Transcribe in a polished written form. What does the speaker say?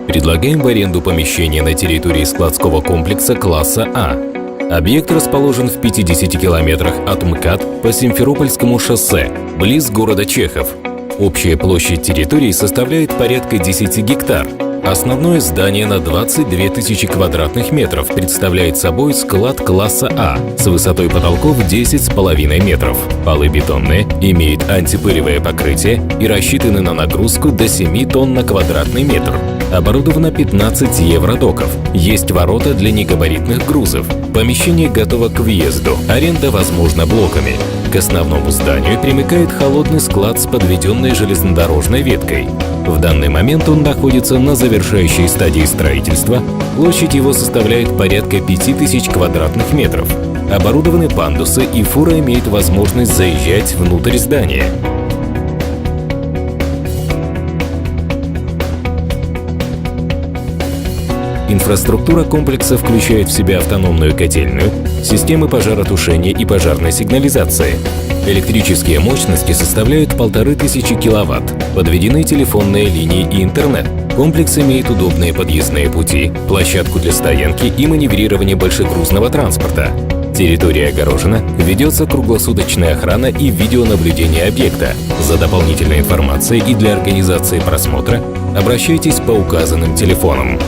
Предлагаем в аренду помещение на территории складского комплекса класса А. Объект расположен в 50 километрах от МКАД по Симферопольскому шоссе, близ города Чехов. Общая площадь территории составляет порядка 10 гектар. Основное здание на 22 тысячи квадратных метров представляет собой склад класса А с высотой потолков 10,5 метров. Полы бетонные, имеют антипылевое покрытие и рассчитаны на нагрузку до 7 тонн на квадратный метр. Оборудовано 15 евродоков. Есть ворота для негабаритных грузов. Помещение готово к въезду. Аренда возможна блоками. К основному зданию примыкает холодный склад с подведенной железнодорожной веткой. В данный момент он находится на завершающей стадии строительства. Площадь его составляет порядка 5000 квадратных метров. Оборудованы пандусы, и фура имеет возможность заезжать внутрь здания. Инфраструктура комплекса включает в себя автономную котельную, системы пожаротушения и пожарной сигнализации. Электрические мощности составляют 1500 киловатт, подведены телефонные линии и интернет. Комплекс имеет удобные подъездные пути, площадку для стоянки и маневрирования большегрузного транспорта. Территория огорожена, ведется круглосуточная охрана и видеонаблюдение объекта. За дополнительной информацией и для организации просмотра обращайтесь по указанным телефонам.